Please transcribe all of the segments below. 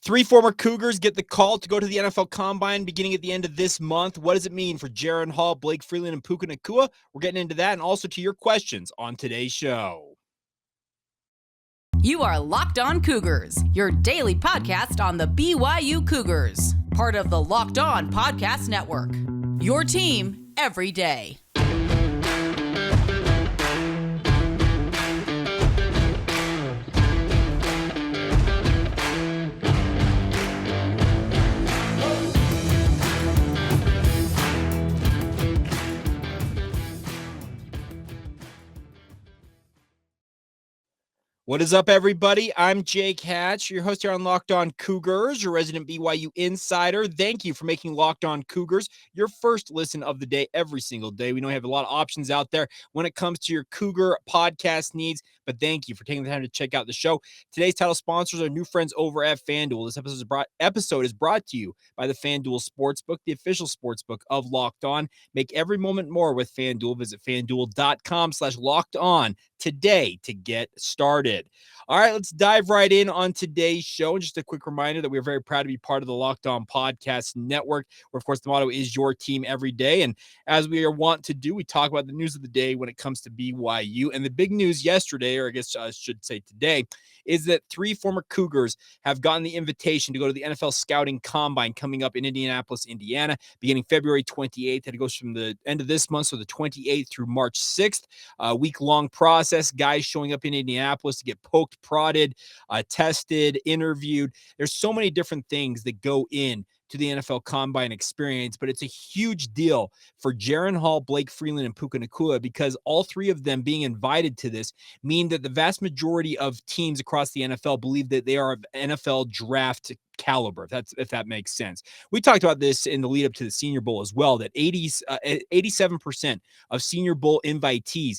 Three former Cougars get the call to go to the NFL Combine beginning at the end of this month. What does it mean for Jaren Hall, Blake Freeland, and Puka Nacua? We're getting into that and also to your questions on today's show. You are Locked On Cougars, your daily podcast on the BYU Cougars, part of the Locked On Podcast Network. Your team every day. What is up, everybody? I'm Jake Hatch, your host here on Locked On Cougars, your resident BYU insider. Thank you for making Locked On Cougars your first listen of the day every single day. We know we have a lot of options out there when it comes to your Cougar podcast needs, but thank you for taking the time to check out the show. Today's title sponsors are new friends over at FanDuel. This episode is brought to you by the FanDuel Sportsbook, the official sportsbook of Locked On. Make every moment more with FanDuel. Visit FanDuel.com/LockedOn today to get started. All right, let's dive right in on today's show. And just a quick reminder that we're very proud to be part of the Locked On Podcast Network, where, of course, the motto is your team every day. And as we are wont to do, we talk about the news of the day when it comes to BYU. And the big news yesterday, or I guess I should say today, is that three former Cougars have gotten the invitation to go to the NFL Scouting Combine coming up in Indianapolis, Indiana, beginning February 28th. And it goes from the end of this month, so the 28th through March 6th. A week-long process, guys showing up in Indianapolis to get poked, prodded, tested, interviewed. There's so many different things that go in to the NFL Combine experience, but it's a huge deal for Jaren Hall, Blake Freeland, and Puka Nacua because all three of them being invited to this mean that the vast majority of teams across the NFL believe that they are of NFL draft caliber, if that makes sense. We talked about this in the lead up to the Senior Bowl as well, that 87% of Senior Bowl invitees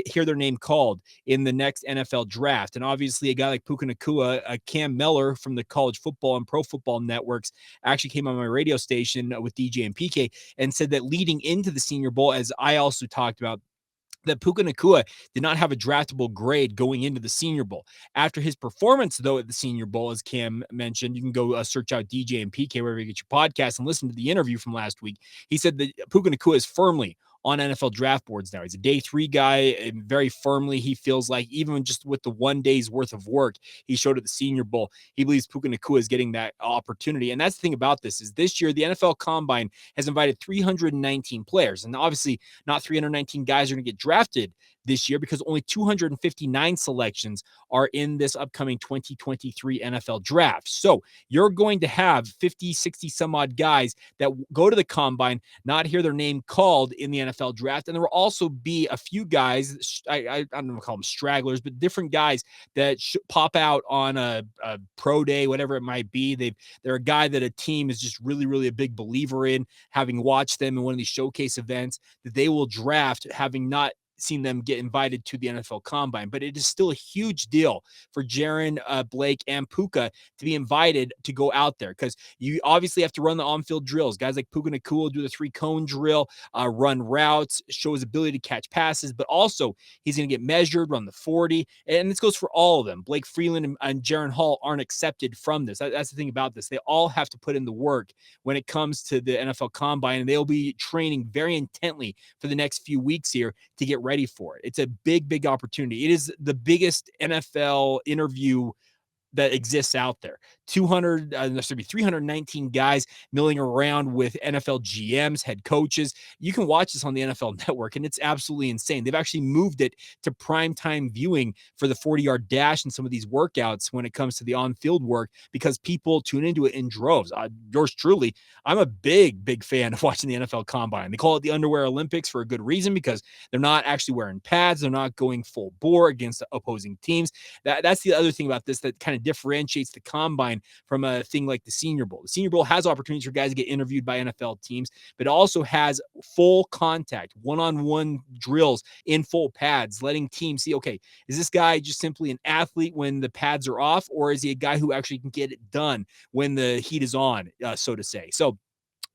hear their name called in the next NFL draft. And obviously a guy like Puka Nacua, Cam Miller from the College Football and Pro Football Networks actually came on my radio station with DJ and PK and said that leading into the Senior Bowl, as I also talked about, that Puka Nacua did not have a draftable grade going into the Senior Bowl. After his performance, though, at the Senior Bowl, as Cam mentioned, you can go search out DJ and PK wherever you get your podcast and listen to the interview from last week. He said that Puka Nacua is firmly on NFL draft boards now. He's a day 3 guy, and very firmly he feels like even just with the 1 day's worth of work he showed at the Senior Bowl, he believes Puka Nacua is getting that opportunity. And that's the thing about this is this year the NFL Combine has invited 319 players, and obviously not 319 guys are going to get drafted this year because only 259 selections are in this upcoming 2023 NFL draft. So you're going to have 50, 60 some odd guys that go to the Combine, not hear their name called in the NFL draft. And there will also be a few guys, I don't know, call them stragglers, but different guys that pop out on a pro day, whatever it might be. They're a guy that a team is just really, really a big believer in, having watched them in one of these showcase events, that they will draft having not seen them get invited to the NFL Combine. But it is still a huge deal for Jaren, Blake, and Puka to be invited to go out there because you obviously have to run the on-field drills. Guys like Puka Nacua do the 3-cone drill, run routes, show his ability to catch passes, but also he's going to get measured, run the 40, and this goes for all of them. Blake Freeland and Jaren Hall aren't accepted from this. That's the thing about this. They all have to put in the work when it comes to the NFL Combine, and they'll be training very intently for the next few weeks here to get ready for it. It's a big, big opportunity. It is the biggest NFL interview that exists out there. 319 guys milling around with NFL GMs, head coaches. You can watch this on the NFL Network, and it's absolutely insane. They've actually moved it to primetime viewing for the 40-yard dash and some of these workouts when it comes to the on-field work because people tune into it in droves. Yours truly, I'm a big, big fan of watching the NFL Combine. They call it the Underwear Olympics for a good reason because they're not actually wearing pads. They're not going full bore against opposing teams. That's the other thing about this that kind of differentiates the Combine from a thing like the Senior Bowl. The Senior Bowl has opportunities for guys to get interviewed by NFL teams, but it also has full contact, one-on-one drills in full pads, letting teams see, okay, is this guy just simply an athlete when the pads are off, or is he a guy who actually can get it done when the heat is on, so to say? So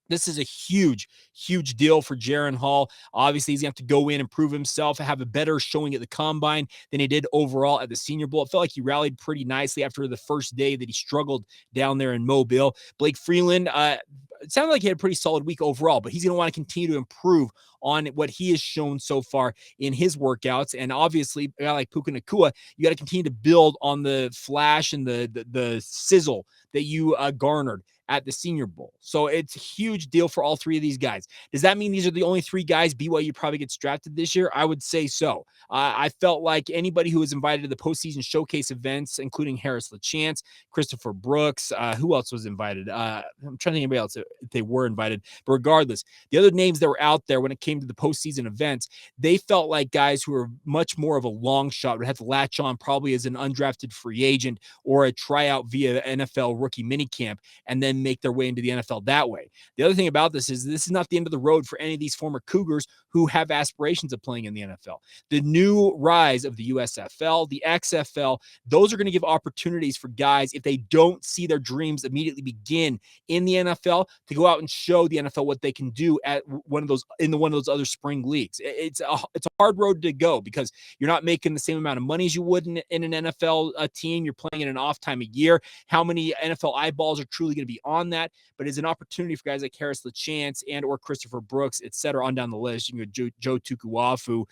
This is a huge, huge deal for Jaren Hall. Obviously, he's going to have to go in and prove himself, have a better showing at the Combine than he did overall at the Senior Bowl. It felt like he rallied pretty nicely after the first day that he struggled down there in Mobile. Blake Freeland, it sounded like he had a pretty solid week overall, but he's going to want to continue to improve on what he has shown so far in his workouts. And obviously, a guy like Puka Nacua, you got to continue to build on the flash and the sizzle that you garnered at the Senior Bowl. So it's a huge deal for all three of these guys. Does that mean these are the only three guys BYU probably gets drafted this year? I would say so. I felt like anybody who was invited to the postseason showcase events, including Harris LaChance, Christopher Brooks, who else was invited? I'm trying to think of anybody else if they were invited. But regardless, the other names that were out there when it came to the postseason events, they felt like guys who were much more of a long shot would have to latch on probably as an undrafted free agent or a tryout via NFL rookie minicamp and then make their way into the NFL that way. The other thing about this is not the end of the road for any of these former Cougars who have aspirations of playing in the NFL. The new rise of the USFL, the XFL, those are going to give opportunities for guys if they don't see their dreams immediately begin in the NFL to go out and show the NFL what they can do at one of those other spring leagues. It's a hard road to go because you're not making the same amount of money as you would in an NFL team. You're playing in an off time of year. How many NFL eyeballs are truly going to be on that? But it's an opportunity for guys like Harris LaChance and or Christopher Brooks, et cetera, on down the list. You can go Joe Tukuafu,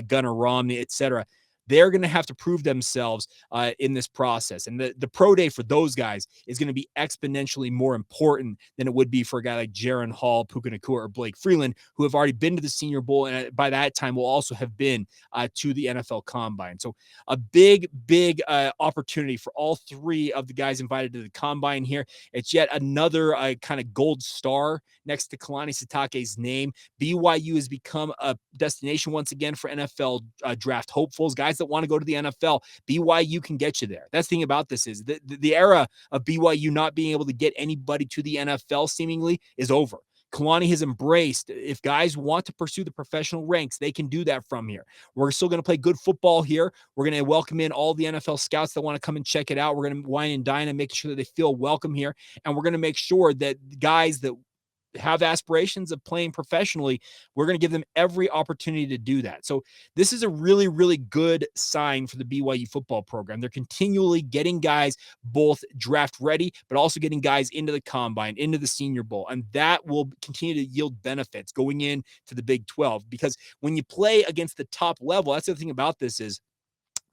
Gunnar Romney, et cetera. They're going to have to prove themselves in this process. And the pro day for those guys is going to be exponentially more important than it would be for a guy like Jaren Hall, Puka Nacua, or Blake Freeland, who have already been to the Senior Bowl. And by that time will also have been to the NFL Combine. So a big, big opportunity for all three of the guys invited to the Combine here. It's yet another kind of gold star next to Kalani Sitake's name. BYU has become a destination once again for NFL draft hopefuls, guys that want to go to the NFL. BYU can get you there. That's the thing about this is the era of BYU not being able to get anybody to the NFL seemingly is over. Kalani has embraced, if guys want to pursue the professional ranks, they can do that from here. We're still going to play good football here. We're going to welcome in all the NFL scouts that want to come and check it out. We're going to wine and dine and make sure that they feel welcome here. And we're going to make sure that guys that have aspirations of playing professionally, we're going to give them every opportunity to do that. So this is a really, really good sign for the BYU football program. They're continually getting guys both draft ready, but also getting guys into the Combine, into the Senior Bowl. And that will continue to yield benefits going into the Big 12, because when you play against the top level, that's the thing about this is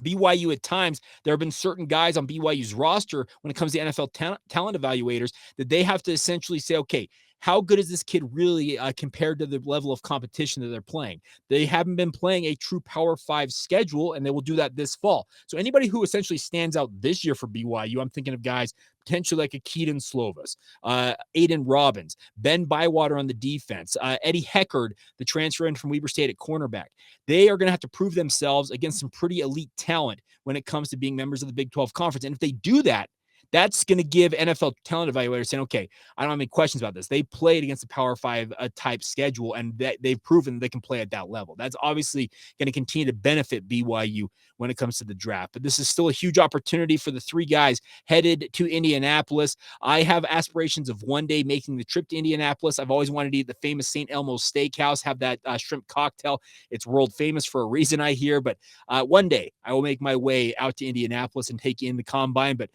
BYU at times, there have been certain guys on BYU's roster when it comes to NFL talent evaluators that they have to essentially say, okay, how good is this kid really compared to the level of competition that they're playing? They haven't been playing a true Power 5 schedule, and they will do that this fall. So anybody who essentially stands out this year for BYU, I'm thinking of guys potentially like a Keaton Slovis, Aiden Robbins, Ben Bywater on the defense, Eddie Heckard, the transfer in from Weber State at cornerback. They are going to have to prove themselves against some pretty elite talent when it comes to being members of the Big 12 Conference. And if they do that, that's going to give NFL talent evaluators saying, okay, I don't have any questions about this. They played against a Power 5 type schedule, and they've proven that they can play at that level. That's obviously going to continue to benefit BYU when it comes to the draft. But this is still a huge opportunity for the three guys headed to Indianapolis. I have aspirations of one day making the trip to Indianapolis. I've always wanted to eat the famous St. Elmo's Steakhouse, have that shrimp cocktail. It's world famous for a reason, I hear. But one day I will make my way out to Indianapolis and take in the Combine. But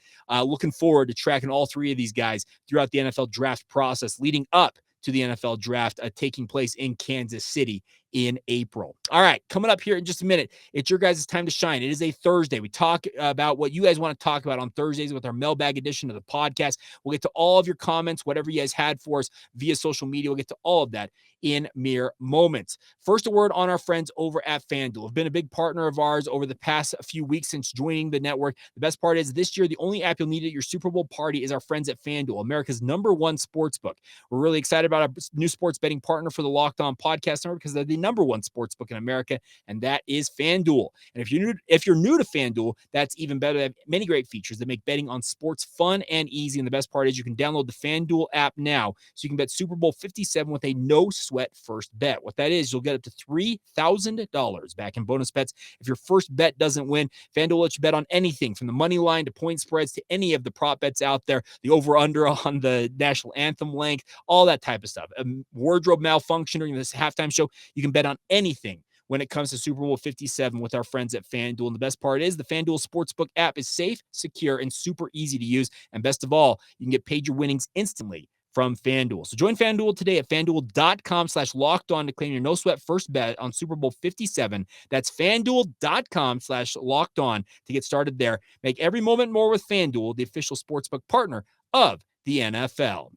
looking forward to tracking all three of these guys throughout the NFL draft process leading up to the NFL draft taking place in Kansas City in April. All right, coming up here in just a minute, it's your guys' time to shine. It is a Thursday. We talk about what you guys want to talk about on Thursdays with our Mailbag edition of the podcast. We'll get to all of your comments, whatever you guys had for us via social media. We'll get to all of that in mere moments. First, a word on our friends over at FanDuel. Have been a big partner of ours over the past few weeks since joining the network. The best part is this year, the only app you'll need at your Super Bowl party is our friends at FanDuel, America's #1 sportsbook. We're really excited about our new sports betting partner for the Locked On Podcast Network because they're the #1 sportsbook in America, and that is FanDuel. And if you're new to FanDuel, that's even better. They have many great features that make betting on sports fun and easy. And the best part is you can download the FanDuel app now, so you can bet Super Bowl 57 with a no sweat first bet. What that is, you'll get up to $3,000 back in bonus bets if your first bet doesn't win. FanDuel lets you bet on anything from the money line to point spreads to any of the prop bets out there, the over-under on the national anthem length, all that type of stuff. A wardrobe malfunction during this halftime show, you can bet on anything when it comes to Super Bowl 57 with our friends at FanDuel. And the best part is the FanDuel Sportsbook app is safe, secure, and super easy to use. And best of all, you can get paid your winnings instantly from FanDuel. So join FanDuel today at FanDuel.com/lockedon to claim your no sweat first bet on Super Bowl 57. That's FanDuel.com/lockedon to get started there. Make every moment more with FanDuel, the official sportsbook partner of the NFL.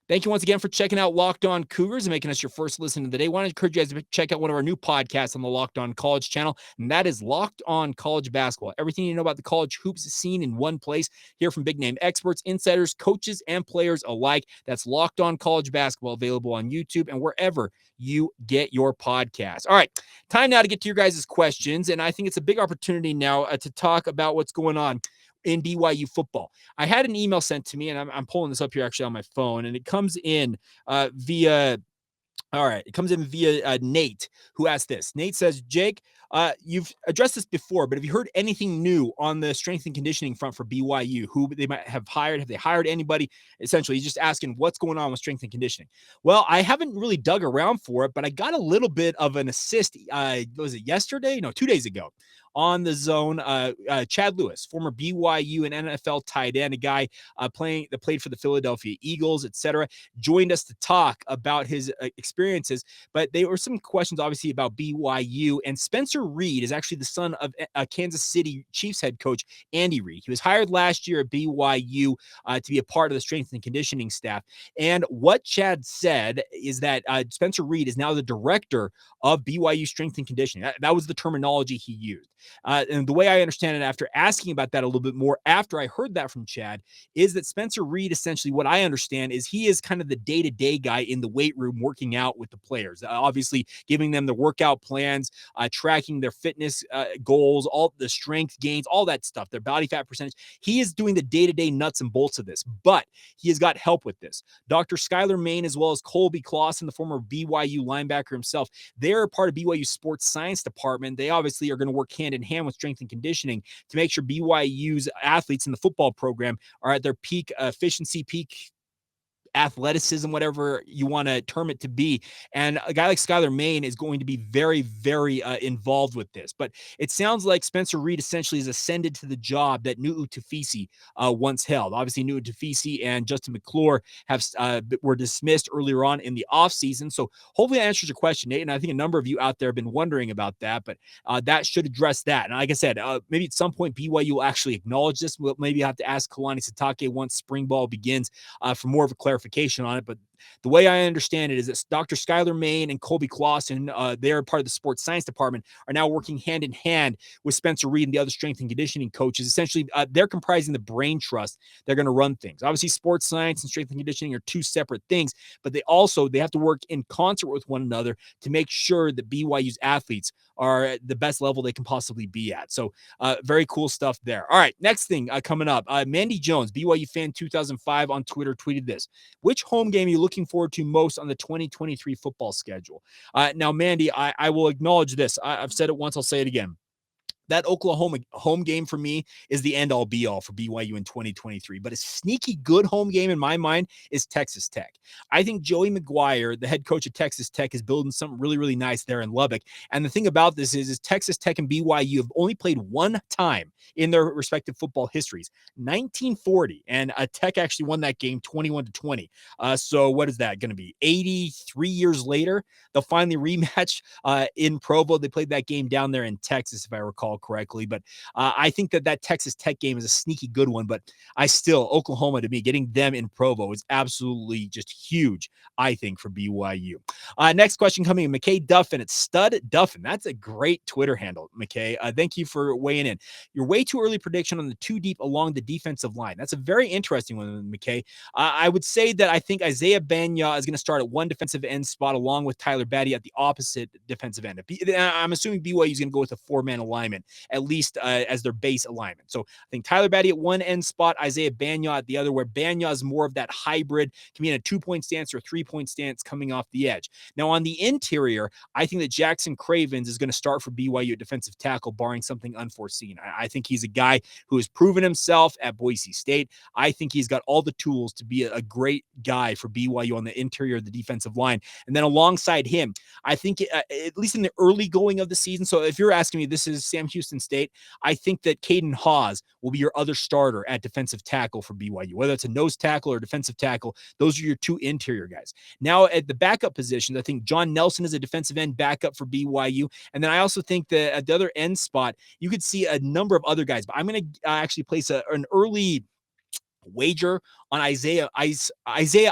Thank you once again for checking out Locked On Cougars and making us your first listen of the day. I want to encourage you guys to check out one of our new podcasts on the Locked On College channel, and that is Locked On College Basketball. Everything you know about the college hoops scene in one place. Hear from big-name experts, insiders, coaches, and players alike. That's Locked On College Basketball, available on YouTube and wherever you get your podcasts. All right, time now to get to your guys' questions, and I think it's a big opportunity now to talk about what's going on in BYU football. I had an email sent to me, and I'm pulling this up here actually on my phone, and it comes in via Nate, who asked this. Nate says, Jake, you've addressed this before, but have you heard anything new on the strength and conditioning front for BYU? Who they might have hired? Have they hired anybody? Essentially, he's just asking what's going on with strength and conditioning. Well, I haven't really dug around for it, but I got a little bit of an assist. Was it yesterday? No, 2 days ago. On the zone, Chad Lewis, former BYU and NFL tight end, a guy that played for the Philadelphia Eagles, etc., joined us to talk about his experiences. But there were some questions, obviously, about BYU. And Spencer Reed is actually the son of Kansas City Chiefs head coach Andy Reid. He was hired last year at BYU to be a part of the strength and conditioning staff. And what Chad said is that Spencer Reed is now the director of BYU strength and conditioning. That was the terminology he used. And the way I understand it, after asking about that a little bit more, after I heard that from Chad, is that Spencer Reed, essentially what I understand is he is kind of the day-to-day guy in the weight room working out with the players, obviously giving them the workout plans, tracking their fitness goals, all the strength gains, all that stuff, their body fat percentage. He is doing the day-to-day nuts and bolts of this, but he has got help with this. Dr. Skylar Main, as well as Colby Clausen, the former BYU linebacker himself, they're part of BYU sports science department. They obviously are going to work hand in hand with strength and conditioning to make sure BYU's athletes in the football program are at their peak efficiency, peak athleticism, whatever you want to term it to be. And a guy like Skylar Main is going to be very, very involved with this. But it sounds like Spencer Reed essentially has ascended to the job that Nuu Tafisi once held. Obviously, Nuu Tafisi and Justin McClure were dismissed earlier on in the offseason. So hopefully that answers your question, Nate. And I think a number of you out there have been wondering about that, but that should address that. And like I said, maybe at some point BYU will actually acknowledge this. We'll maybe have to ask Kalani Sitake once spring ball begins for more of a clarification on it. But the way I understand it is that Dr. Skylar Main and Colby Clausen, they're part of the sports science department, are now working hand in hand with Spencer Reed and the other strength and conditioning coaches. Essentially, they're comprising the brain trust. They're going to run things. Obviously, sports science and strength and conditioning are two separate things, but they have to work in concert with one another to make sure that BYU's athletes are at the best level they can possibly be at. So very cool stuff there. All right, next thing coming up. Mandy Jones, BYU fan 2005 on Twitter, tweeted this. Which home game are you looking forward to most on the 2023 football schedule? Now, Mandy, I will acknowledge this. I've said it once, I'll say it again. That Oklahoma home game for me is the end-all be-all for BYU in 2023. But a sneaky good home game in my mind is Texas Tech. I think Joey McGuire, the head coach of Texas Tech, is building something really, really nice there in Lubbock. And the thing about this is Texas Tech and BYU have only played one time in their respective football histories, 1940. And Tech actually won that game 21-20. So what is that going to be? 83 years later, they'll finally rematch in Provo. They played that game down there in Texas, if I recall correctly. But I think that Texas Tech game is a sneaky good one. But Oklahoma, to me, getting them in Provo is absolutely just huge, I think, for BYU. Next question coming in, McKay Duffin. It's Stud Duffin. That's a great Twitter handle, McKay. Thank you for weighing in. Your way too early prediction on the two deep along the defensive line. That's a very interesting one, McKay. I would say that I think Isaiah Banya is going to start at one defensive end spot along with Tyler Batty at the opposite defensive end. I'm assuming BYU is going to go with a four-man alignment. at least as their base alignment. So I think Tyler Batty at one end spot, Isaiah Banya at the other, where Banya is more of that hybrid, can be in a 2-point stance or 3-point stance coming off the edge. Now on the interior, I think that Jackson Cravens is going to start for BYU at defensive tackle, barring something unforeseen. I think he's a guy who has proven himself at Boise State. I think he's got all the tools to be a great guy for BYU on the interior of the defensive line. And then alongside him, I think at least in the early going of the season, so if you're asking me, this is Sam Houston State, I think that Caden Hawes will be your other starter at defensive tackle for BYU, whether it's a nose tackle or defensive tackle. Those are your two interior guys. Now at the backup positions, I think John Nelson is a defensive end backup for BYU. And then I also think that at the other end spot, you could see a number of other guys, but I'm going to actually place an early wager on Isaiah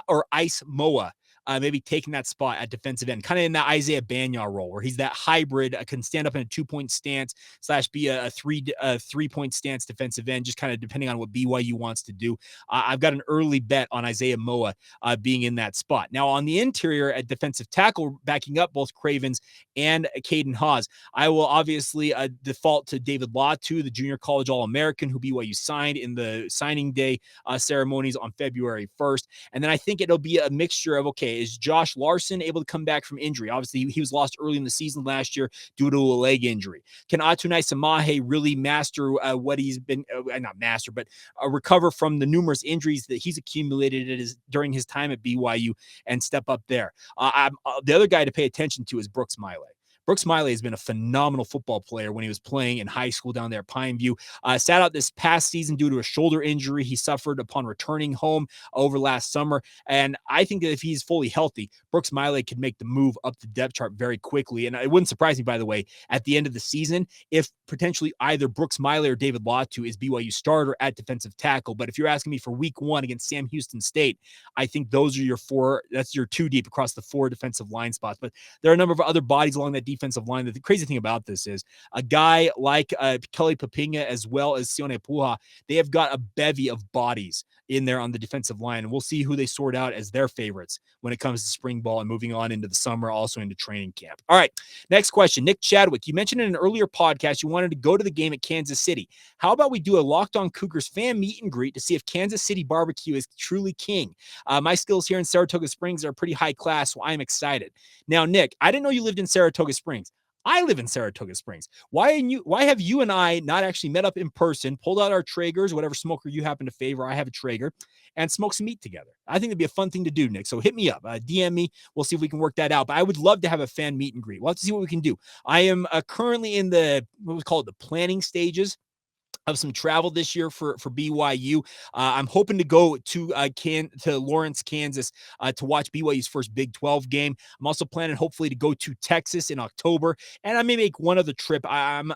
or Ice Moa. Maybe taking that spot at defensive end, kind of in that Isaiah Banya role, where he's that hybrid, can stand up in a 2-point stance / be a 3-point stance defensive end, just kind of depending on what BYU wants to do. I've got an early bet on Isaiah Moa being in that spot. Now on the interior at defensive tackle, backing up both Cravens and Caden Hawes, I will obviously default to David Latu, the junior college All-American who BYU signed in the signing day ceremonies on February 1st. And then I think it'll be a mixture of, okay, is Josh Larson able to come back from injury? Obviously, he was lost early in the season last year due to a leg injury. Can Atunai Samaje really master what he's been, not master, but recover from the numerous injuries that he's accumulated during his time at BYU and step up there? The other guy to pay attention to is Brooks Miley. Brooks Miley has been a phenomenal football player when he was playing in high school down there at Pineview. Sat out this past season due to a shoulder injury he suffered upon returning home over last summer. And I think that if he's fully healthy, Brooks Miley could make the move up the depth chart very quickly. And it wouldn't surprise me, by the way, at the end of the season, if potentially either Brooks Miley or David Latu is BYU starter at defensive tackle. But if you're asking me for week 1 against Sam Houston State, I think those are your 4. That's your 2 deep across the 4 defensive line spots. But there are a number of other bodies along that defensive line. The crazy thing about this is a guy like Kelly Papinga as well as Sione Puha, they have got a bevy of bodies in there on the defensive line, and we'll see who they sort out as their favorites when it comes to spring ball and moving on into the summer, also into training camp. All right, next question. Nick Chadwick, you mentioned in an earlier podcast you wanted to go to the game at Kansas City. How about we do a Locked On Cougars fan meet and greet to see if Kansas City barbecue is truly king? My skills here in Saratoga Springs are pretty high class, so I'm excited. Now, Nick, I didn't know you lived in Saratoga Springs. I live in Saratoga Springs. Why have you and I not actually met up in person, pulled out our Traegers, whatever smoker you happen to favor? I have a Traeger, and smoke some meat together? I think it'd be a fun thing to do, Nick. So hit me up, DM me. We'll see if we can work that out. But I would love to have a fan meet and greet. We'll have to see what we can do. I am currently in the, what we call it, the planning stages of some travel this year for BYU. I'm hoping to go to Lawrence, Kansas to watch BYU's first Big 12 game. I'm also planning hopefully to go to Texas in October, and I may make one other trip. I'm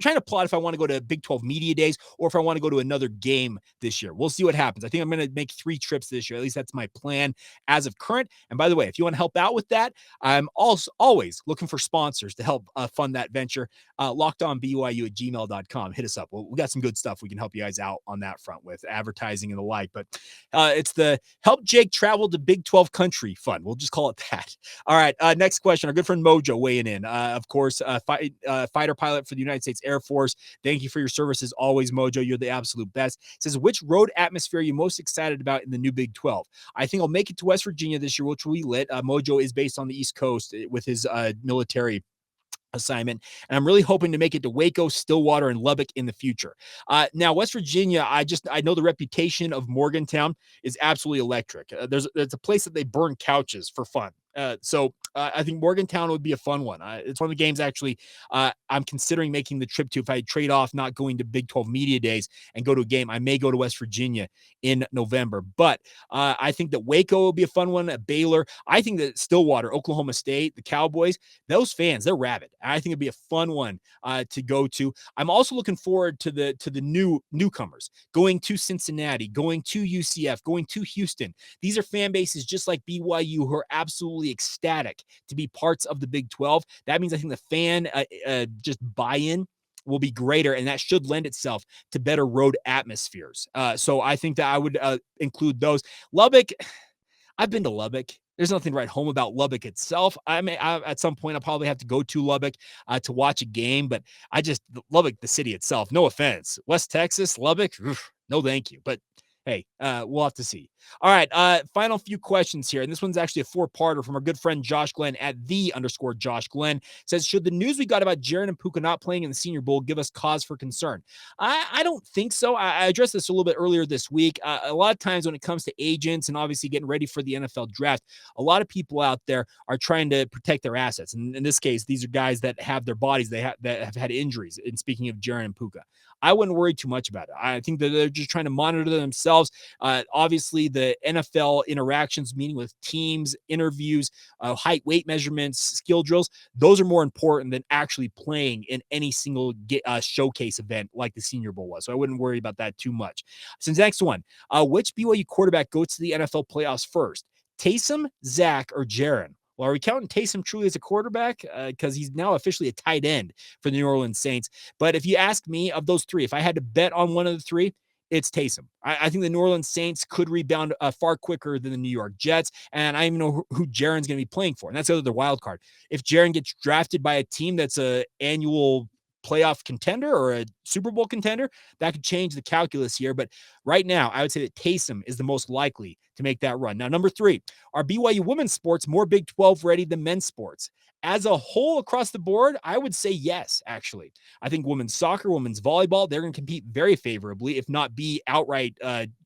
trying to plot if I want to go to Big 12 Media Days or if I want to go to another game this year. We'll see what happens. I think I'm going to make 3 trips this year. At least that's my plan as of current. And by the way, if you want to help out with that, I'm also always looking for sponsors to help fund that venture. LockedOnBYU@gmail.com. Hit us up. We got some good stuff we can help you guys out on that front with advertising and the like. But it's the Help Jake Travel to Big 12 Country Fund. We'll just call it that. All right. Next question. Our good friend Mojo weighing in. Of course, fighter pilot for the United States Air Force. Thank you for your service as always, Mojo. You're the absolute best. It says, which road atmosphere are you most excited about in the new Big 12? I think I'll make it to West Virginia this year, which will be lit. Mojo is based on the East Coast with his military assignment, and I'm really hoping to make it to Waco, Stillwater, and Lubbock in the future. Now, West Virginia, I know the reputation of Morgantown is absolutely electric. There's a place that they burn couches for fun. So I think Morgantown would be a fun one. It's one of the games actually I'm considering making the trip to. If I trade off not going to Big 12 Media Days and go to a game, I may go to West Virginia in November. But I think that Waco will be a fun one. Baylor. I think that Stillwater, Oklahoma State, the Cowboys, those fans, they're rabid. I think it'd be a fun one to go to. I'm also looking forward to the newcomers going to Cincinnati, going to UCF, going to Houston. These are fan bases just like BYU who are absolutely ecstatic to be parts of the Big 12. That means I think the fan just buy-in will be greater, and that should lend itself to better road atmospheres. So I think that I would include those. Lubbock, I've been to Lubbock. There's nothing to write home about Lubbock itself. At some point, I'll probably have to go to Lubbock to watch a game, but Lubbock, the city itself, no offense. West Texas, Lubbock, no thank you. But hey, we'll have to see. All right, final few questions here. And this one's actually a 4-parter from our good friend Josh Glenn at @the_Josh Glenn. Says, should the news we got about Jaren and Puka not playing in the Senior Bowl give us cause for concern? I don't think so. I addressed this a little bit earlier this week. A lot of times when it comes to agents and obviously getting ready for the NFL draft, a lot of people out there are trying to protect their assets. And in this case, these are guys that have their bodies, that have had injuries. And speaking of Jaren and Puka, I wouldn't worry too much about it. I think that they're just trying to monitor themselves. Obviously, the NFL interactions, meeting with teams, interviews, height, weight measurements, skill drills, those are more important than actually playing in any single showcase event like the Senior Bowl was. So I wouldn't worry about that too much. So next one, which BYU quarterback goes to the NFL playoffs first? Taysom, Zach, or Jaren? Well, are we counting Taysom truly as a quarterback? Because he's now officially a tight end for the New Orleans Saints. But if you ask me, of those three, if I had to bet on one of the three, it's Taysom. I think the New Orleans Saints could rebound far quicker than the New York Jets. And I even know who Jaren's going to be playing for. And that's the other wild card. If Jaren gets drafted by a team that's an annual playoff contender or a Super Bowl contender, that could change the calculus here. But right now, I would say that Taysom is the most likely to make that run. Now, number 3, are BYU women's sports more Big 12 ready than men's sports? As a whole across the board, I would say yes, actually. I think women's soccer, women's volleyball, they're going to compete very favorably, if not be outright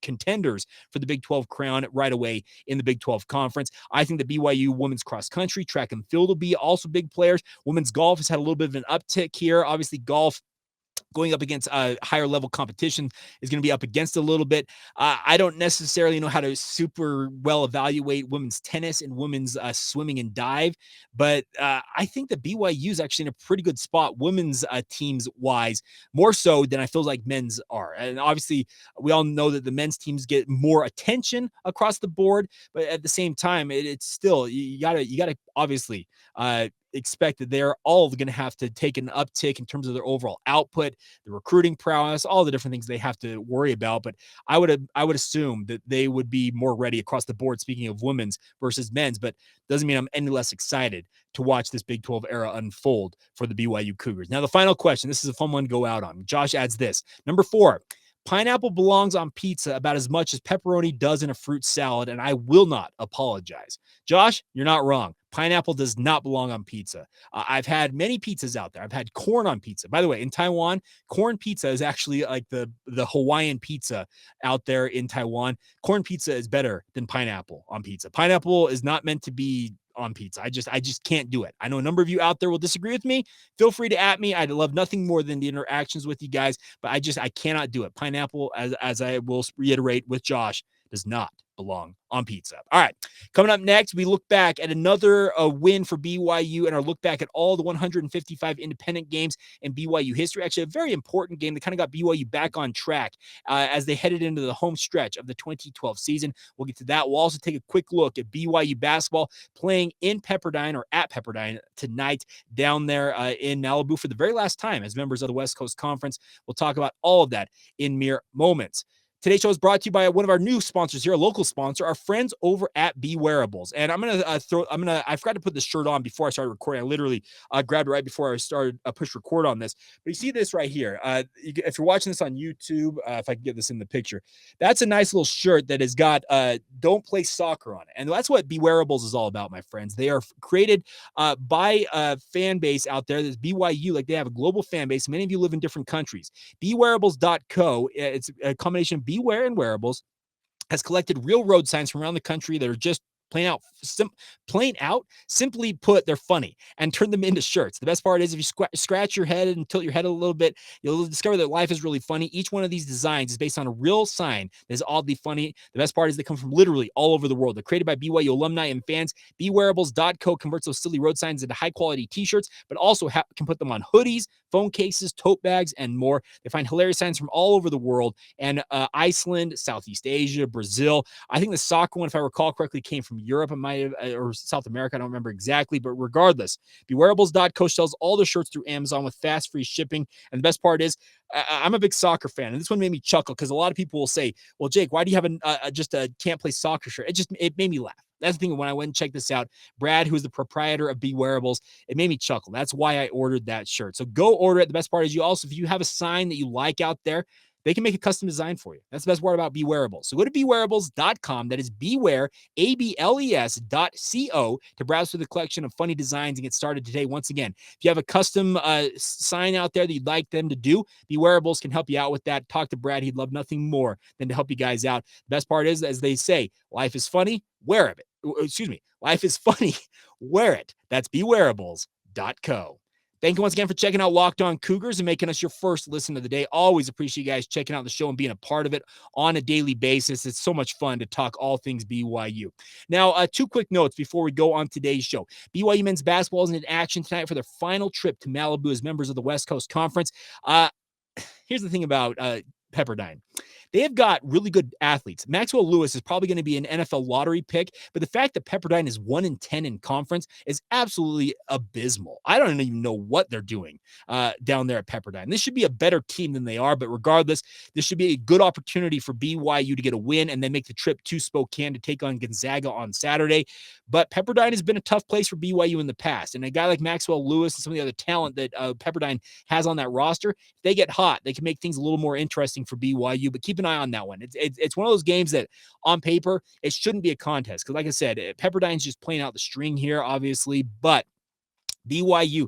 contenders for the Big 12 crown right away in the Big 12 conference. I think the BYU women's cross country, track and field will be also big players. Women's golf has had a little bit of an uptick here. Obviously, golf going up against higher level competition is going to be up against a little bit. I don't necessarily know how to super well evaluate women's tennis and women's swimming and dive, but I think that BYU is actually in a pretty good spot women's teams wise, more so than I feel like men's are. And obviously we all know that the men's teams get more attention across the board, but at the same time, it's still, you gotta obviously expect that they're all going to have to take an uptick in terms of their overall output, the recruiting prowess, all the different things they have to worry about. But I would assume that they would be more ready across the board, speaking of women's versus men's, but doesn't mean I'm any less excited to watch this Big 12 era unfold for the BYU Cougars. Now, the final question, this is a fun one to go out on. Josh adds this. Number 4, pineapple belongs on pizza about as much as pepperoni does in a fruit salad, and I will not apologize. Josh, you're not wrong. Pineapple does not belong on pizza. I've had many pizzas out there. I've had corn on pizza. By the way, in Taiwan, corn pizza is actually like the Hawaiian pizza out there in Taiwan. Corn pizza is better than pineapple on pizza. Pineapple is not meant to be on pizza. I just can't do it. I know a number of you out there will disagree with me. Feel free to at me. I'd love nothing more than the interactions with you guys, but I cannot do it. Pineapple, as I will reiterate with Josh, does not belong on pizza. All right. Coming up next, we look back at another win for BYU and our look back at all the 155 independent games in BYU history. Actually, a very important game that kind of got BYU back on track as they headed into the home stretch of the 2012 season. We'll get to that. We'll also take a quick look at BYU basketball playing in Pepperdine or at Pepperdine tonight down there in Malibu for the very last time as members of the West Coast Conference. We'll talk about all of that in mere moments. Today's show is brought to you by one of our new sponsors here, a local sponsor, our friends over at B Wearables. And I forgot to put this shirt on before I started recording. I literally grabbed it right before I started push record on this. But you see this right here. If you're watching this on YouTube, if I can get this in the picture, that's a nice little shirt that has got "Don't Play Soccer" on it. And that's what B Wearables is all about, my friends. They are created by a fan base out there. There's BYU, like they have a global fan base. Many of you live in different countries. BeWearables.co. It's a combination of Beware and Wearables, has collected real road signs from around the country that are just plain out, simply put, they're funny, and turn them into shirts. The best part is if you scratch your head and tilt your head a little bit, you'll discover that life is really funny. Each one of these designs is based on a real sign that is oddly funny. The best part is they come from literally all over the world. They're created by BYU alumni and fans. BeWearables.co converts those silly road signs into high-quality t-shirts, but also can put them on hoodies, phone cases, tote bags, and more. They find hilarious signs from all over the world, and Iceland, Southeast Asia, Brazil. I think the soccer one, if I recall correctly, came from Europe, or South America. I don't remember exactly, but regardless, BeWearables.co sells all the shirts through Amazon with fast, free shipping. And the best part is, I'm a big soccer fan, and this one made me chuckle because a lot of people will say, "Well, Jake, why do you have just a can't play soccer shirt?" It made me laugh. That's the thing. When I went and checked this out, Brad, who's the proprietor of B Wearables, it made me chuckle. That's why I ordered that shirt. So go order it. The best part is if you have a sign that you like out there, they can make a custom design for you. That's the best part about B Wearables. So go to bewearables.com. That is beware, ABLES.co, to browse through the collection of funny designs and get started today. Once again, if you have a custom sign out there that you'd like them to do, B Wearables can help you out with that. Talk to Brad. He'd love nothing more than to help you guys out. The best part is, as they say, life is funny, wear it. Life is funny, wear it. That's bewearables.co. Thank you once again for checking out Locked On Cougars and making us your first listen of the day. Always appreciate you guys checking out the show and being a part of it on a daily basis. It's so much fun to talk all things BYU. Now, 2 quick notes before we go on today's show. BYU men's basketball is in action tonight for their final trip to Malibu as members of the West Coast Conference. Here's the thing about Pepperdine. They have got really good athletes. Maxwell Lewis is probably going to be an NFL lottery pick, but the fact that Pepperdine is 1-10 in conference is absolutely abysmal. I don't even know what they're doing down there at Pepperdine. This should be a better team than they are, but regardless, this should be a good opportunity for BYU to get a win and then make the trip to Spokane to take on Gonzaga on Saturday. But Pepperdine has been a tough place for BYU in the past, and a guy like Maxwell Lewis and some of the other talent that Pepperdine has on that roster, if they get hot, they can make things a little more interesting for BYU, but keep an eye on that one. It's one of those games that on paper, it shouldn't be a contest. Because like I said, Pepperdine's just playing out the string here, obviously, but BYU,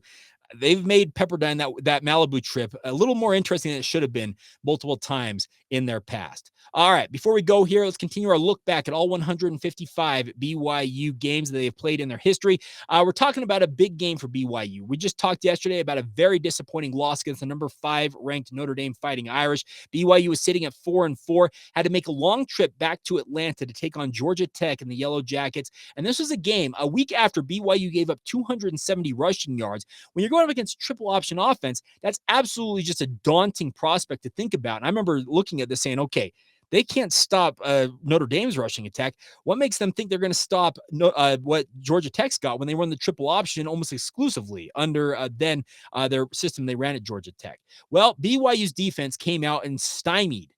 they've made Pepperdine, that Malibu trip, a little more interesting than it should have been multiple times in their past. All right, before we go here, let's continue our look back at all 155 BYU games that they've played in their history. We're talking about a big game for BYU. We just talked yesterday about a very disappointing loss against the number 5 ranked Notre Dame Fighting Irish. BYU was sitting at 4-4, had to make a long trip back to Atlanta to take on Georgia Tech and the Yellow Jackets. And this was a game a week after BYU gave up 270 rushing yards. When you're going up against triple option offense, that's absolutely just a daunting prospect to think about. And I remember looking at this saying, okay, they can't stop Notre Dame's rushing attack. What makes them think they're going to stop what Georgia Tech's got when they run the triple option almost exclusively under their system they ran at Georgia Tech? Well, BYU's defense came out and stymied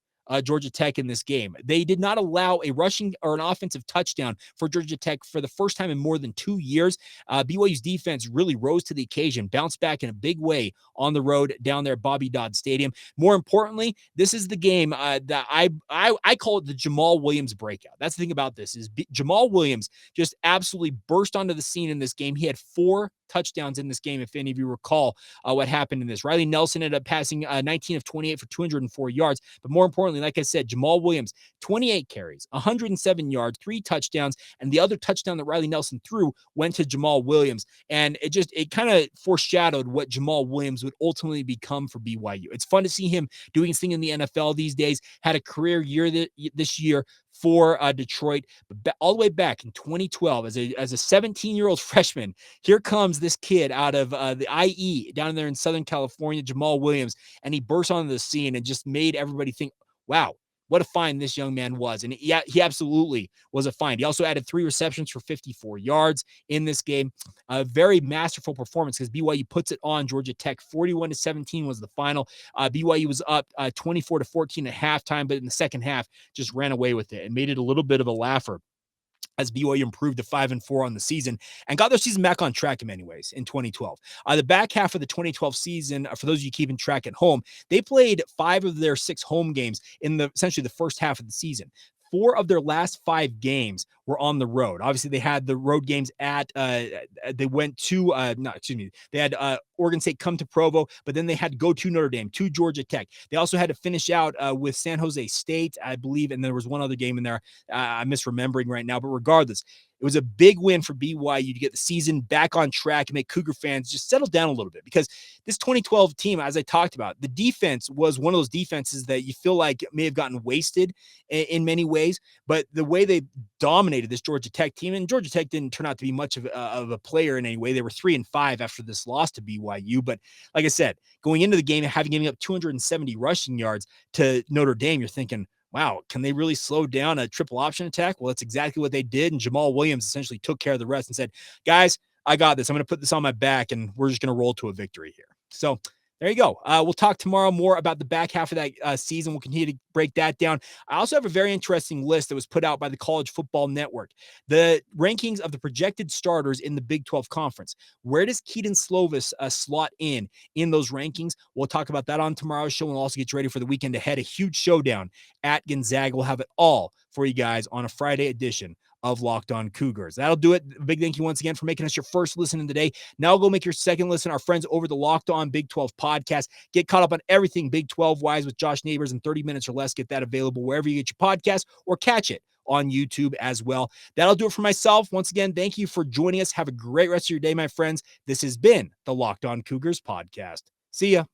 Georgia Tech in this game. They did not allow a rushing or an offensive touchdown for Georgia Tech for the first time in more than 2 years. BYU's defense really rose to the occasion, bounced back in a big way on the road down there at Bobby Dodd Stadium. More importantly, this is the game that I call it the Jamaal Williams breakout. That's the thing about this is Jamaal Williams just absolutely burst onto the scene in this game. He had 4 touchdowns in this game, if any of you recall what happened in this. Riley Nelson ended up passing 19 of 28 for 204 yards. But more importantly, like I said, Jamaal Williams, 28 carries, 107 yards, 3 touchdowns, and the other touchdown that Riley Nelson threw went to Jamaal Williams. And it kind of foreshadowed what Jamaal Williams would ultimately become for BYU. It's fun to see him doing his thing in the NFL these days. Had a career year this year for Detroit, but all the way back in 2012 as a 17-year-old freshman, here comes this kid out of the IE down there in Southern California, Jamaal Williams, and he burst onto the scene and just made everybody think, wow, what a find this young man was. And yeah, he absolutely was a find. He also added 3 receptions for 54 yards in this game. A very masterful performance because BYU puts it on Georgia Tech. 41-17 was the final. BYU was up 24-14 at halftime, but in the second half just ran away with it and made it a little bit of a laugher as BYU improved to 5-4 on the season and got their season back on track in many ways in 2012. The back half of the 2012 season, for those of you keeping track at home, they played 5 of their 6 home games in essentially the first half of the season. 4 of their last 5 games were on the road. Obviously, they had the road games at, they had Oregon State come to Provo, but then they had to go to Notre Dame, to Georgia Tech. They also had to finish out with San Jose State, I believe, and there was one other game in there I'm misremembering right now, but regardless, it was a big win for BYU to get the season back on track and make Cougar fans just settle down a little bit because this 2012 team, as I talked about, the defense was one of those defenses that you feel like may have gotten wasted in many ways, but the way they dominated this Georgia Tech team, and Georgia Tech didn't turn out to be much of a player in any way. They were 3-5 after this loss to BYU, but like I said, going into the game, giving up 270 rushing yards to Notre Dame, you're thinking, wow, can they really slow down a triple option attack? Well, that's exactly what they did. And Jamaal Williams essentially took care of the rest and said, guys, I got this. I'm going to put this on my back and we're just going to roll to a victory here. So There you go. We'll talk tomorrow more about the back half of that season. We'll continue to break that down. I also have a very interesting list that was put out by the College Football Network. The rankings of the projected starters in the Big 12 Conference. Where does Keaton Slovis slot in those rankings? We'll talk about that on tomorrow's show. We'll also get you ready for the weekend ahead. A huge showdown at Gonzaga. We'll have it all for you guys on a Friday edition of Locked On Cougars. That'll do it. Big thank you once again for making us your first listen today. Now go make your second listen. Our friends over the Locked On Big 12 podcast. Get caught up on everything Big 12 wise with Josh Neighbors in 30 minutes or less. Get that available wherever you get your podcast or catch it on YouTube as well. That'll do it for myself. Once again, thank you for joining us. Have a great rest of your day, my friends. This has been the Locked On Cougars podcast. See ya.